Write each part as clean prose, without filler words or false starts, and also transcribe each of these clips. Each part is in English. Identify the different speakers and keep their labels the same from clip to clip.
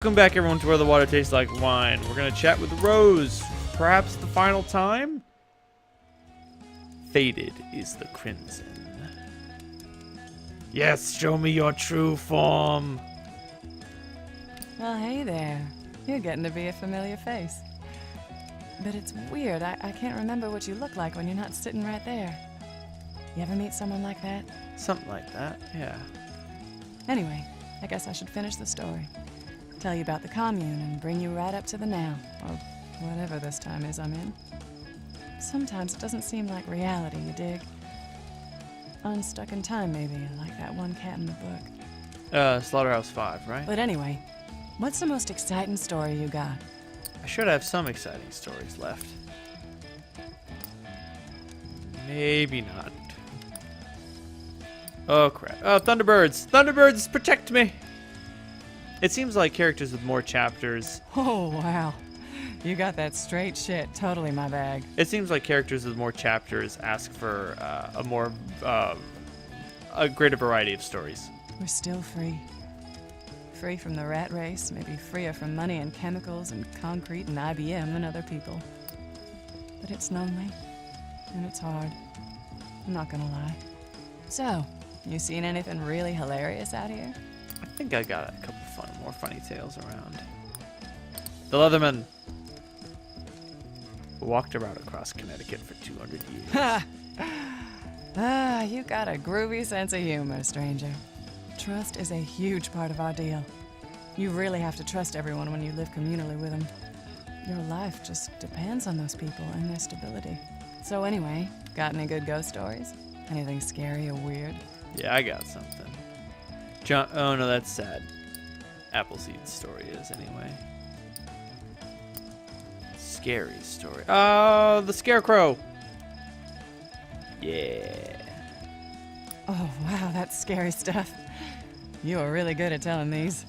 Speaker 1: Welcome back, everyone, to Where the Water Tastes Like Wine. We're going to chat with Rose. Perhaps the final time? Faded is the crimson. Yes, show me your true form.
Speaker 2: Well, hey there. You're getting to be a familiar face. But it's weird. I can't remember what you look like when you're not sitting right there. You ever meet someone like that?
Speaker 1: Something like that, yeah.
Speaker 2: Anyway, I guess I should finish the story. Tell you about the commune and bring you right up to the now, or whatever this time is I'm in. Sometimes it doesn't seem like reality, you dig? Unstuck in time, maybe, like that one cat in the book.
Speaker 1: Slaughterhouse 5, right?
Speaker 2: But anyway, what's the most exciting story you got?
Speaker 1: I should have some exciting stories left. Maybe not. Oh, crap. Oh, Thunderbirds! Thunderbirds, protect me! It seems like characters with more chapters...
Speaker 2: Oh, wow. You got that straight shit. Totally my bag.
Speaker 1: It seems like characters with more chapters ask for a greater variety of stories.
Speaker 2: We're still free. Free from the rat race, maybe freer from money and chemicals and concrete and IBM and other people. But it's lonely, and it's hard. I'm not gonna lie. So, you seen anything really hilarious out here?
Speaker 1: I think I got a couple more funny tales around. The Leatherman walked around across Connecticut for 200 years.
Speaker 2: Ha! Ah, you got a groovy sense of humor, stranger. Trust is a huge part of our deal. You really have to trust everyone when you live communally with them. Your life just depends on those people and their stability. So anyway, got any good ghost stories? Anything scary or weird?
Speaker 1: Yeah, I got something. John, oh no, that's sad. Appleseed's story is, anyway. Scary story. Oh, the Scarecrow! Yeah.
Speaker 2: Oh, wow, that's scary stuff. You are really good at telling these.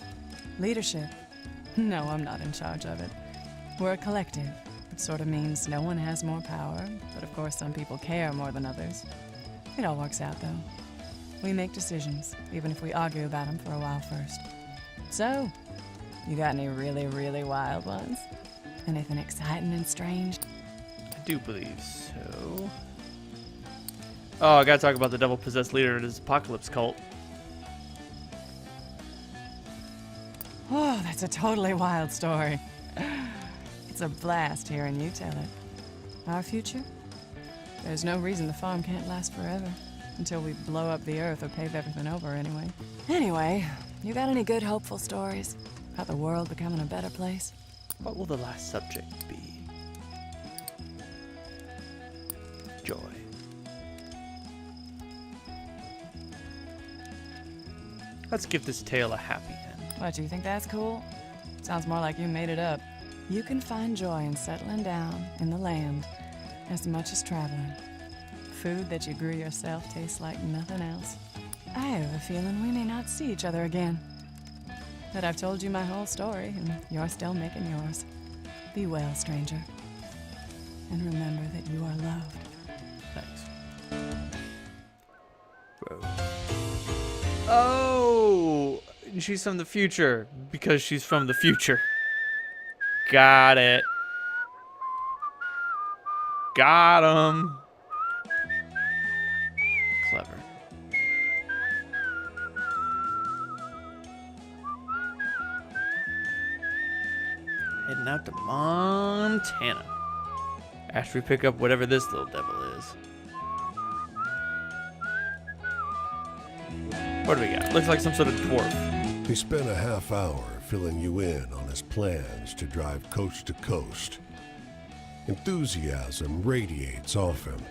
Speaker 2: Leadership. No, I'm not in charge of it. We're a collective. It sort of means no one has more power, but of course some people care more than others. It all works out, though. We make decisions, even if we argue about them for a while first. So, you got any really, really wild ones? Anything exciting and strange?
Speaker 1: I do believe so. Oh, I gotta talk about the devil-possessed leader of his apocalypse cult.
Speaker 2: Oh, that's a totally wild story. It's a blast hearing you tell it. Our future? There's no reason the farm can't last forever. Until we blow up the earth or pave everything over anyway. Anyway, you got any good hopeful stories about the world becoming a better place?
Speaker 1: What will the last subject be? Joy. Let's give this tale a happy end.
Speaker 2: What, you think that's cool? Sounds more like you made it up. You can find joy in settling down in the land as much as traveling. Food that you grew yourself tastes like nothing else. I have a feeling we may not see each other again. But I've told you my whole story, and you're still making yours. Be well, stranger. And remember that you are loved.
Speaker 1: Thanks. Whoa. Oh! She's from the future, because she's from the future. Got it. Got him. Clever. Heading out to Montana. After we pick up whatever this little devil is. What do we got? Looks like some sort of dwarf.
Speaker 3: He spent a half hour filling you in on his plans to drive coast to coast. Enthusiasm radiates off him.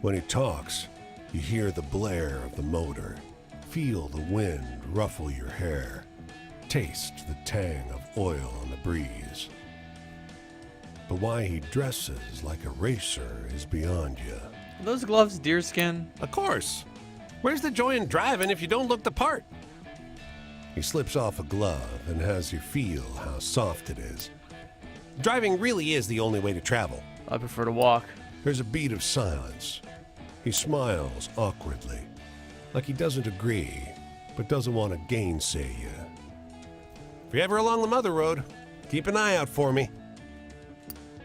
Speaker 3: When he talks, you hear the blare of the motor, feel the wind ruffle your hair, taste the tang of oil on the breeze. But why he dresses like a racer is beyond you.
Speaker 1: Are those gloves deerskin?
Speaker 3: Of course. Where's the joy in driving if you don't look the part? He slips off a glove and has you feel how soft it is. Driving really is the only way to travel.
Speaker 1: I prefer to walk.
Speaker 3: There's a beat of silence. He smiles awkwardly, like he doesn't agree, but doesn't want to gainsay you. If you're ever along the Mother Road, keep an eye out for me.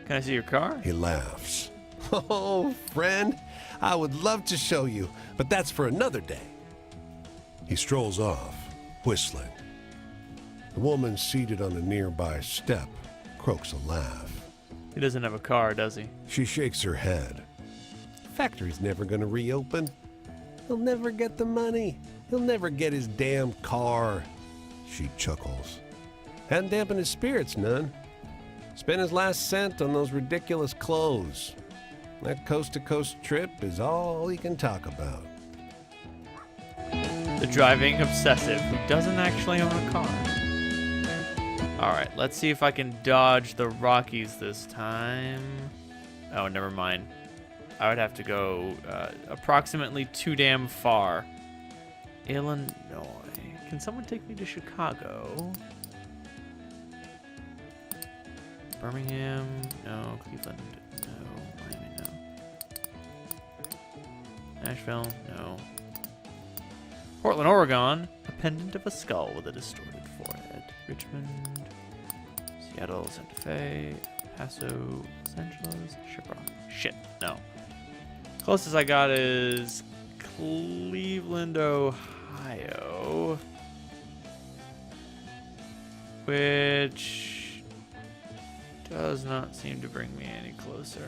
Speaker 1: Can I see your car?
Speaker 3: He laughs. Oh, friend, I would love to show you, but that's for another day. He strolls off, whistling. The woman seated on a nearby step croaks a laugh.
Speaker 1: He doesn't have a car, does he?
Speaker 3: She shakes her head. Factory's never gonna reopen. He'll never get the money. He'll never get his damn car. She chuckles. Hadn't dampened his spirits none. Spent his last cent on those ridiculous clothes. That coast-to-coast trip is all he can talk about.
Speaker 1: The driving obsessive who doesn't actually own a car. Alright, let's see if I can dodge the Rockies this time. Oh, never mind. I would have to go approximately too damn far. Illinois. Can someone take me to Chicago? Birmingham? No. Cleveland? No. Miami? No. Nashville? No. Portland, Oregon. A pendant of a skull with a distorted forehead. Richmond. Seattle, Santa Fe. Paso, Los Angeles. Shiprock. Shit. No. Closest I got is Cleveland, Ohio. Which does not seem to bring me any closer.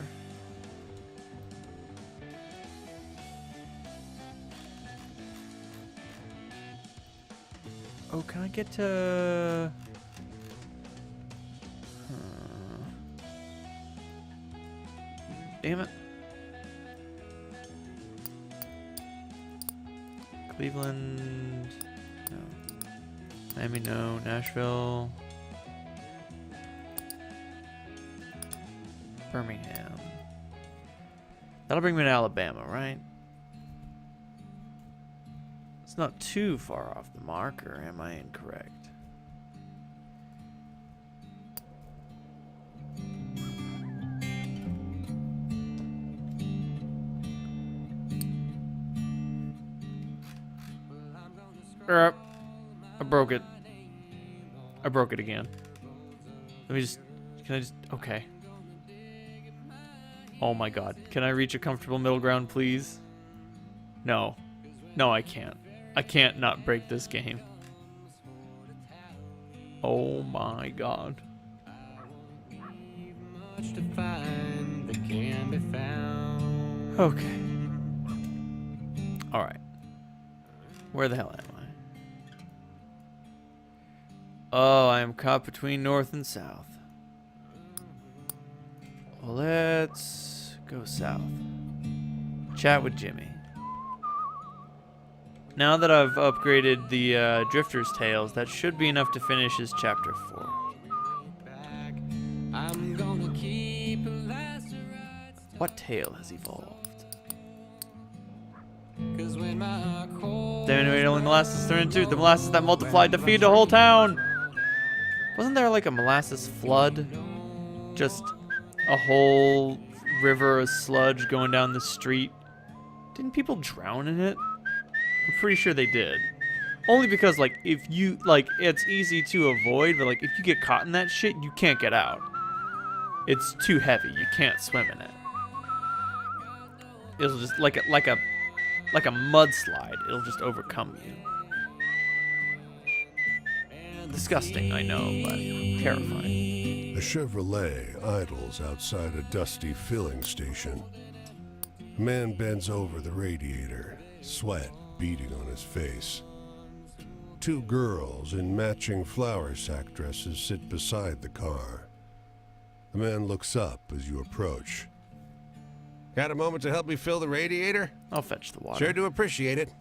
Speaker 1: Oh, can I get to... Damn it. Cleveland, no. Miami, no. Nashville. Birmingham. That'll bring me to Alabama, right? It's not too far off the mark, or am I incorrect? I broke it. I broke it again. Let me just... Can I just... Okay. Oh my god. Can I reach a comfortable middle ground, please? No. No, I can't. I can't not break this game. Oh my god. Okay. Alright. Where the hell am I? Oh, I am caught between north and south. Well, let's go south. Chat with Jimmy. Now that I've upgraded the Drifter's Tales, that should be enough to finish his chapter 4. What tale has evolved? Damn, only molasses turned into the molasses that multiplied to feed the whole town. Wasn't there like a molasses flood? Just a whole river of sludge going down the street. Didn't people drown in it? I'm pretty sure they did. Only because, like, if you, like, it's easy to avoid, but, like, if you get caught in that shit, you can't get out. It's too heavy. You can't swim in it. It'll just, like a mudslide. It'll just overcome you. Disgusting, I know, but terrifying.
Speaker 3: A Chevrolet idles outside a dusty filling station. A man bends over the radiator, sweat beading on his face. Two girls in matching flower sack dresses sit beside the car. The man looks up as you approach. Got a moment to help me fill the radiator?
Speaker 1: I'll fetch the water.
Speaker 3: Sure do appreciate it,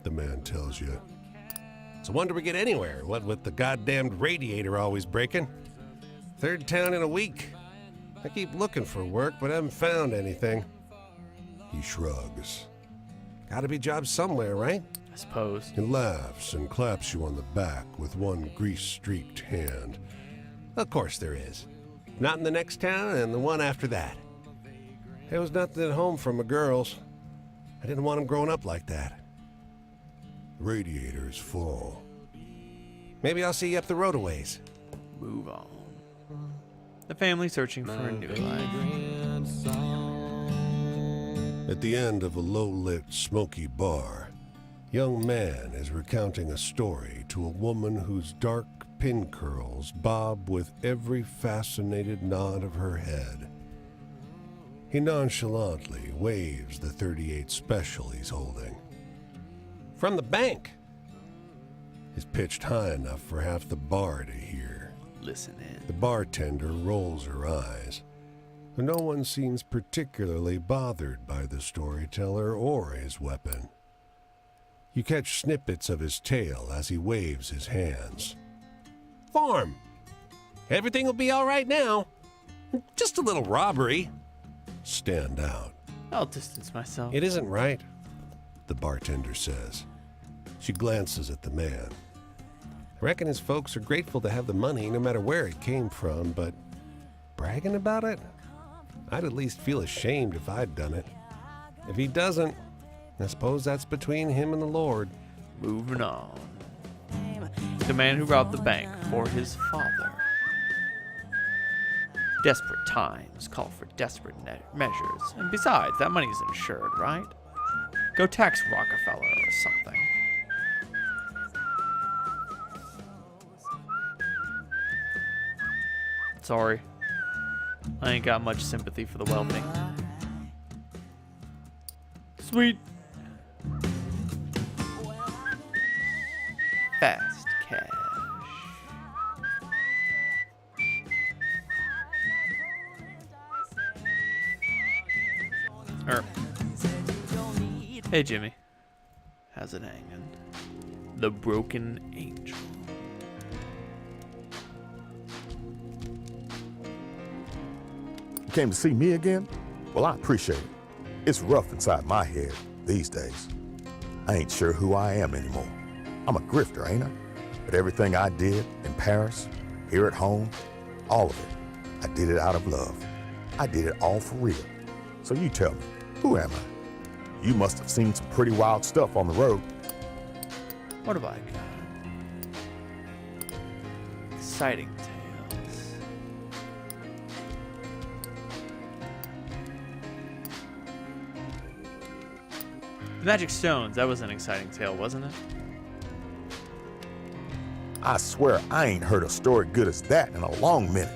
Speaker 3: the man tells you. It's a wonder we get anywhere, what with the goddamned radiator always breaking. Third town in a week. I keep looking for work, but haven't found anything. He shrugs. Gotta be jobs somewhere, right?
Speaker 1: I suppose.
Speaker 3: He laughs and claps you on the back with one grease-streaked hand. Of course there is. Not in the next town and the one after that. There was nothing at home for my girls. I didn't want them growing up like that. The radiator is full. Maybe I'll see you up the road a ways.
Speaker 1: Move on. The family searching for a new life.
Speaker 3: At the end of a low-lit, smoky bar, young man is recounting a story to a woman whose dark pin curls bob with every fascinated nod of her head. He nonchalantly waves the .38 special he's holding. From the bank! Is pitched high enough for half the bar to hear.
Speaker 1: Listen in.
Speaker 3: The bartender rolls her eyes. No one seems particularly bothered by the storyteller or his weapon. You catch snippets of his tail as he waves his hands. Farm! Everything will be all right now. Just a little robbery. Stand out.
Speaker 1: I'll distance myself.
Speaker 3: It isn't right, the bartender says. She glances at the man. I reckon his folks are grateful to have the money no matter where it came from, but bragging about it? I'd at least feel ashamed if I'd done it. If he doesn't, I suppose that's between him and the Lord.
Speaker 1: Moving on. The man who robbed the bank for his father. Desperate times call for desperate measures. And besides, that money's insured, right? Go tax Rockefeller or something. Sorry. I ain't got much sympathy for the wealthy. Sweet. Fast cash. Hey Jimmy. How's it hanging? The Broken Angel.
Speaker 4: You came to see me again? Well, I appreciate it. It's rough inside my head these days. I ain't sure who I am anymore. I'm a grifter, ain't I? But everything I did in Paris, here at home, all of it, I did it out of love. I did it all for real. So you tell me, who am I? You must have seen some pretty wild stuff on the road.
Speaker 1: What have I got? Exciting tales. The Magic Stones, that was an exciting tale, wasn't it?
Speaker 4: I swear I ain't heard a story good as that in a long minute.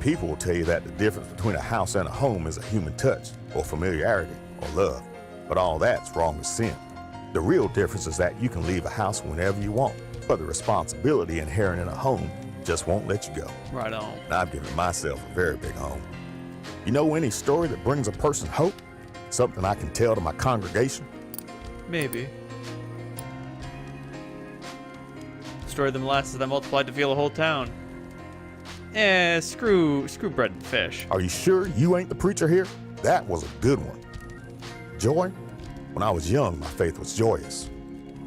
Speaker 4: People will tell you that the difference between a house and a home is a human touch, or familiarity, or love. But all that's wrong as sin. The real difference is that you can leave a house whenever you want, but the responsibility inherent in a home just won't let you go.
Speaker 1: Right on.
Speaker 4: And I've given myself a very big home. You know any story that brings a person hope? Something I can tell to my congregation?
Speaker 1: Maybe. Story of the molasses that multiplied to fill a whole town. Screw bread and fish.
Speaker 4: Are you sure you ain't the preacher here? That was a good one. Joy? When I was young, my faith was joyous.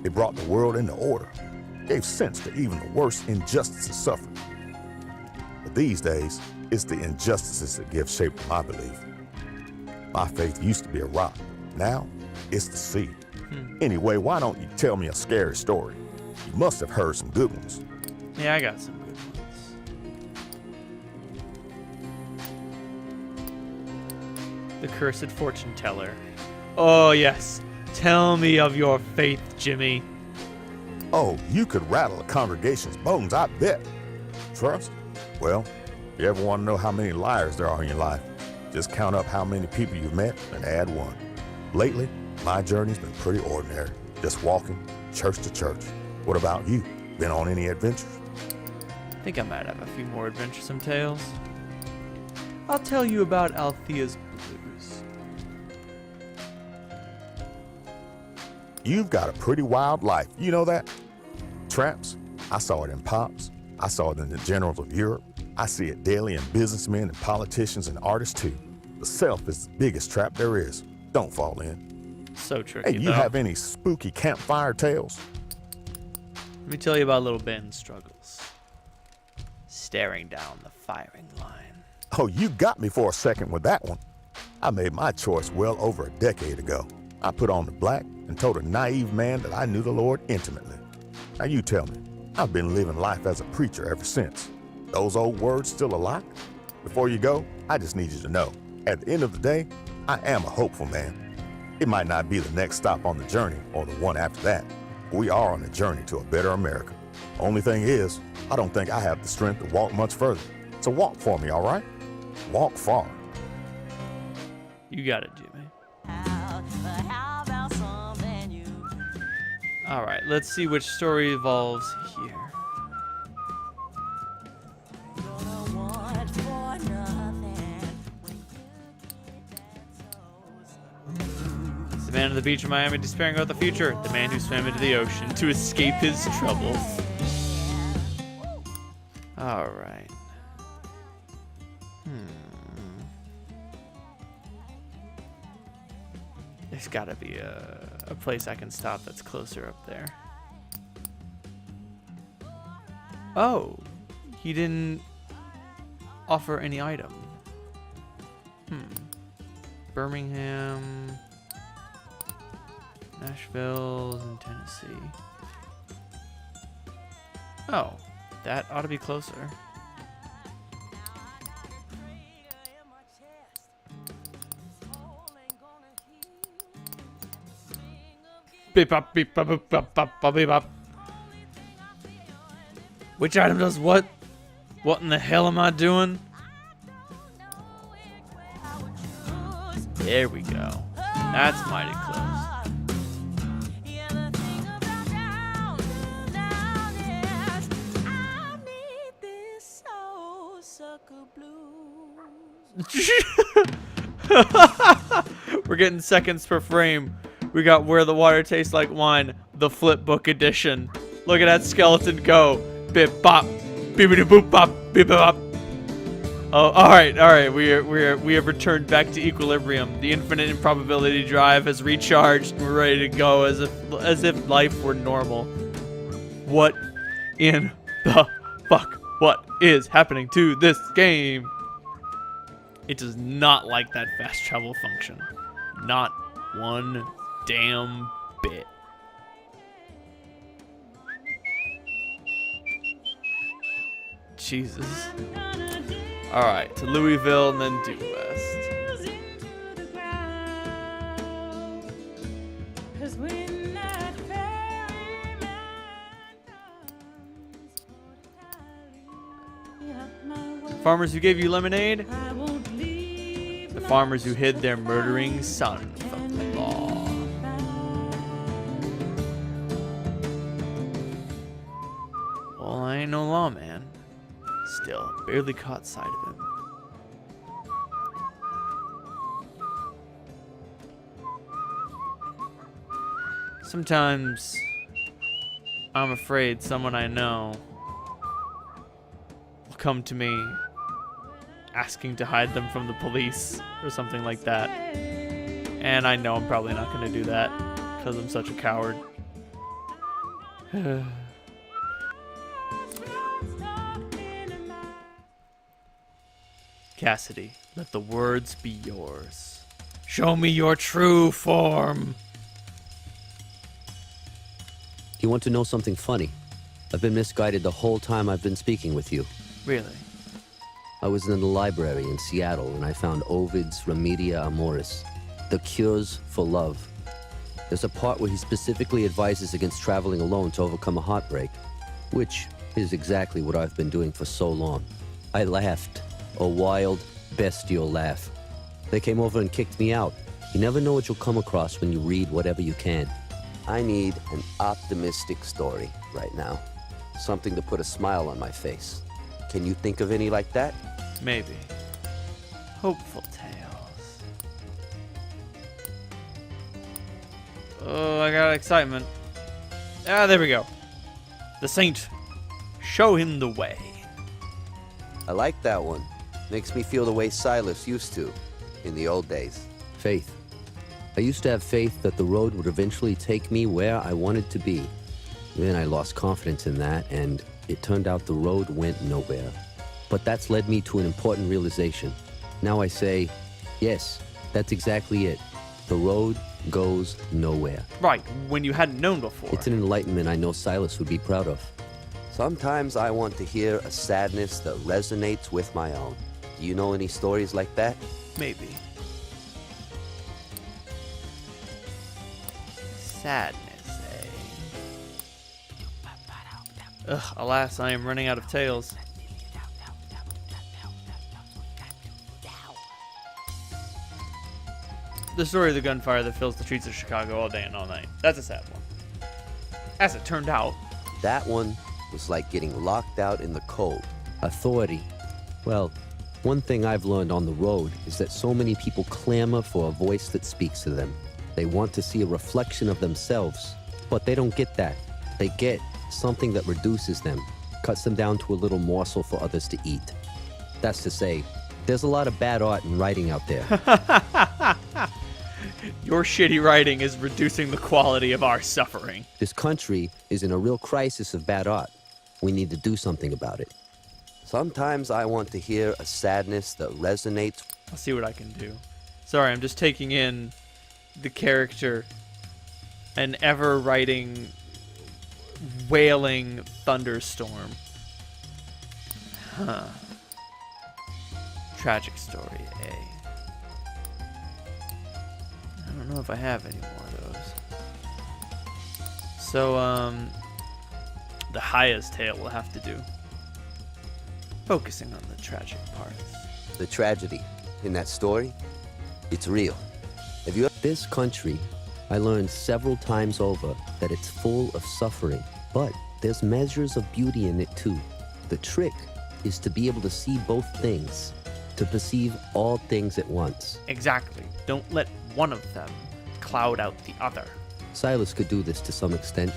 Speaker 4: It brought the world into order, gave sense to even the worst injustices suffered. But these days, it's the injustices that give shape to my belief. My faith used to be a rock. Now, it's the sea. Anyway, why don't you tell me a scary story? You must have heard some good ones.
Speaker 1: Yeah, I got some good ones. The Cursed Fortune Teller. Oh, yes. Tell me of your faith, Jimmy.
Speaker 4: Oh, you could rattle a congregation's bones, I bet. Trust? Well, if you ever want to know how many liars there are in your life, just count up how many people you've met and add one. Lately, my journey's been pretty ordinary, just walking church to church. What about you? Been on any adventures?
Speaker 1: I think I might have a few more adventuresome tales. I'll tell you about Althea's Blues.
Speaker 4: You've got a pretty wild life, you know that? Traps, I saw it in Pops. I saw it in the generals of Europe. I see it daily in businessmen and politicians and artists too. The self is the biggest trap there is. Don't fall in.
Speaker 1: So tricky,
Speaker 4: Hey, you
Speaker 1: though.
Speaker 4: have any spooky campfire tales?
Speaker 1: Let me tell you about little Ben's struggles. Staring down the firing line.
Speaker 4: Oh, you got me for a second with that one. I made my choice well over a decade ago. I put on the black and told a naive man that I knew the Lord intimately. Now you tell me, I've been living life as a preacher ever since. Those old words still a lie? Before you go, I just need you to know, at the end of the day, I am a hopeful man. It might not be the next stop on the journey or the one after that. But we are on a journey to a better America. Only thing is, I don't think I have the strength to walk much further. So walk for me, all right? Walk far.
Speaker 1: You got it, Jimmy. All right, let's see which story evolves here. The man on the beach in Miami despairing about the future. The man who swam into the ocean to escape his troubles. All right. There's gotta be a place I can stop that's closer up there. Oh, he didn't offer any item. Birmingham, Nashville, and Tennessee. Oh, that ought to be closer. Beep bop, beep bop, beep bop, bop, bop, beep bop. Which item does what? What in the hell am I doing? There we go. That's mighty close. We're getting seconds per frame. We got Where the Water Tastes Like Wine, the flip book edition. Look at that skeleton go. Bip bop, bippity boop bop, bip bop. Oh, all right. We have returned back to equilibrium. The infinite improbability drive has recharged. We're ready to go as if life were normal. What in the fuck? What is happening to this game? It does not like that fast travel function. Not one damn bit. Jesus. Alright, to Louisville and then due west. Farmers who gave you lemonade. The farmers who hid their murdering son from the law. Well, I ain't no lawman. Still, barely caught sight of him. Sometimes I'm afraid someone I know will come to me asking to hide them from the police or something like that. And I know I'm probably not going to do that because I'm such a coward. Cassidy, let the words be yours. Show me your true form.
Speaker 5: You want to know something funny? I've been misguided the whole time I've been speaking with you.
Speaker 1: Really?
Speaker 5: I was in the library in Seattle and I found Ovid's Remedia Amoris, The Cures for Love. There's a part where he specifically advises against traveling alone to overcome a heartbreak, which is exactly what I've been doing for so long. I laughed. A wild, bestial laugh. They came over and kicked me out. You never know what you'll come across when you read whatever you can. I need an optimistic story right now. Something to put a smile on my face. Can you think of any like that?
Speaker 1: Maybe. Hopeful tales. Oh, I got excitement. Ah, there we go. The Saint. Show him the way.
Speaker 5: I like that one. Makes me feel the way Silas used to in the old days. Faith. I used to have faith that the road would eventually take me where I wanted to be. Then I lost confidence in that, and it turned out the road went nowhere. But that's led me to an important realization. Now I say, yes, that's exactly it. The road goes nowhere.
Speaker 1: Right, when you hadn't known before.
Speaker 5: It's an enlightenment I know Silas would be proud of. Sometimes I want to hear a sadness that resonates with my own. Do you know any stories like that?
Speaker 1: Maybe. Sadness, eh? Ugh, alas, I am running out of tales. The story of the gunfire that fills the streets of Chicago all day and all night. That's a sad one. As it turned out.
Speaker 5: That one was like getting locked out in the cold. Authority. Well, one thing I've learned on the road is that so many people clamor for a voice that speaks to them. They want to see a reflection of themselves, but they don't get that. They get something that reduces them, cuts them down to a little morsel for others to eat. That's to say, there's a lot of bad art and writing out there.
Speaker 1: Your shitty writing is reducing the quality of our suffering.
Speaker 5: This country is in a real crisis of bad art. We need to do something about it. Sometimes I want to hear a sadness that resonates.
Speaker 1: I'll see what I can do. Sorry, I'm just taking in the character. An ever-writing, wailing thunderstorm. Huh. Tragic story, eh? I don't know if I have any more of those. So, the highest tale will have to do. Focusing on the tragic parts.
Speaker 5: The tragedy in that story, it's real. Have you? This country, I learned several times over that it's full of suffering, but there's measures of beauty in it too. The trick is to be able to see both things, to perceive all things at once.
Speaker 1: Exactly. Don't let one of them cloud out the other.
Speaker 5: Silas could do this to some extent,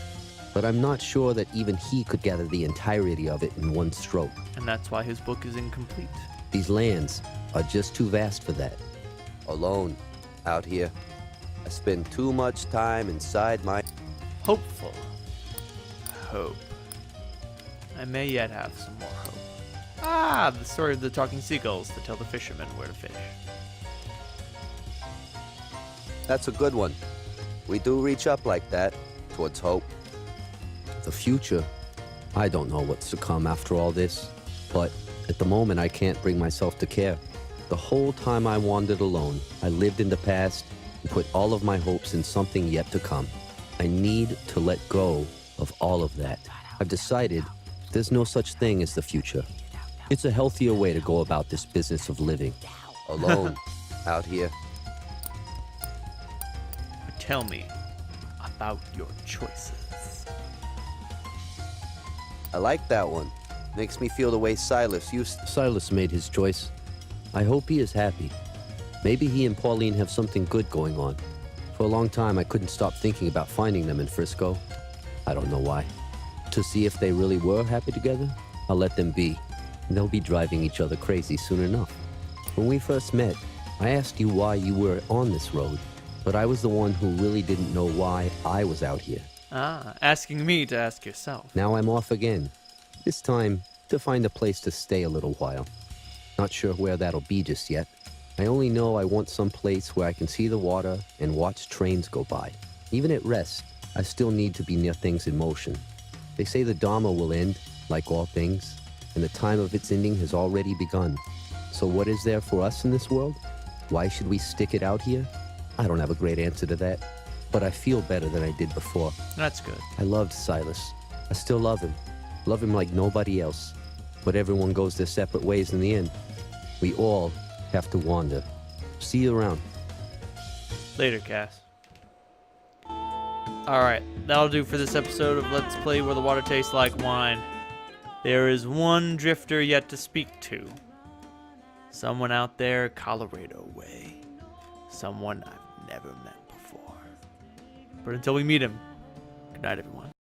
Speaker 5: but I'm not sure that even he could gather the entirety of it in one stroke.
Speaker 1: And that's why his book is incomplete.
Speaker 5: These lands are just too vast for that. Alone, out here, I spend too much time inside my...
Speaker 1: Hopeful. Hope. I may yet have some more hope. Ah, the story of the talking seagulls that tell the fishermen where to fish.
Speaker 5: That's a good one. We do reach up like that, towards hope. The future, I don't know what's to come after all this, but at the moment I can't bring myself to care. The whole time I wandered alone, I lived in the past and put all of my hopes in something yet to come. I need to let go of all of that. I've decided there's no such thing as the future. It's a healthier way to go about this business of living. Alone, out here.
Speaker 1: Tell me about your choices.
Speaker 5: I like that one. Makes me feel the way Silas used to. Silas made his choice. I hope he is happy. Maybe he and Pauline have something good going on. For a long time, I couldn't stop thinking about finding them in Frisco. I don't know why. To see if they really were happy together, I'll let them be. They'll be driving each other crazy soon enough. When we first met, I asked you why you were on this road, but I was the one who really didn't know why I was out here.
Speaker 1: Ah, asking me to ask yourself.
Speaker 5: Now I'm off again. This time, to find a place to stay a little while. Not sure where that'll be just yet. I only know I want some place where I can see the water and watch trains go by. Even at rest, I still need to be near things in motion. They say the Dharma will end, like all things, and the time of its ending has already begun. So what is there for us in this world? Why should we stick it out here? I don't have a great answer to that, but I feel better than I did before.
Speaker 1: That's good.
Speaker 5: I loved Silas. I still love him. Love him like nobody else. But everyone goes their separate ways in the end. We all have to wander. See you around.
Speaker 1: Later, Cass. Alright, that'll do for this episode of Let's Play Where the Water Tastes Like Wine. There is one drifter yet to speak to. Someone out there Colorado way. Someone I've never met before. But until we meet him, good night, everyone.